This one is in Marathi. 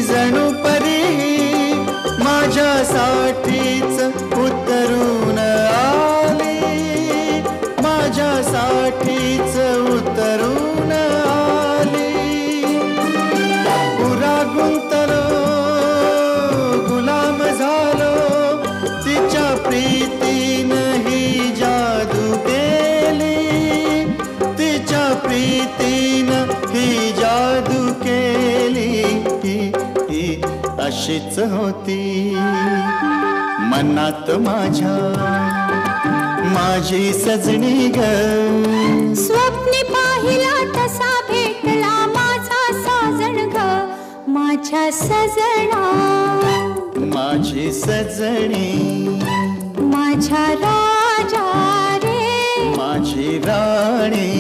जणू परी माझ्यासाठीच उतरून आली, माझ्यासाठीच उतरून आली. पुरा गुंतलो गुलाम झालो तिच्या प्रीतीनं ही जादू केली, तिच्या प्रीतीनं ही जादू केली. ही अशीच होती मनात माझ्या माझी सजनी ग. स्वप्ने पाहिला तसा भेटला माझा साजण ग, माझ्या सजना माझी सजनी, माझ्या राजा रे माझी राणी.